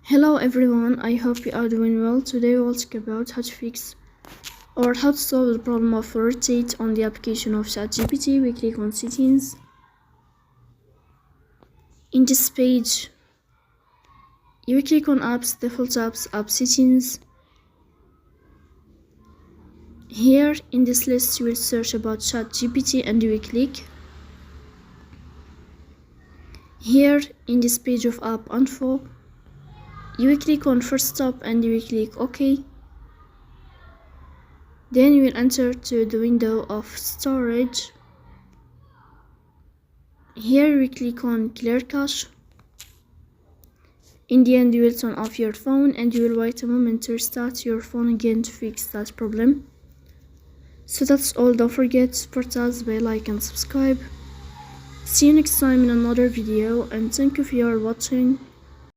Hello everyone, I hope you are doing well. Today we'll talk about how to fix or how to solve the problem of rotate on the application of ChatGPT. We click on settings. In this page, you click on apps, default apps, app settings. Here in this list, you will search about ChatGPT and you will click. Here in this page of app info, you will click on first stop and you will click OK. Then you will enter to the window of storage. Here we click on clear cache. In the end, you will turn off your phone and you will wait a moment to restart your phone again to fix that problem. So that's all. Don't forget to support us by like and subscribe. See you next time in another video and thank you for your watching.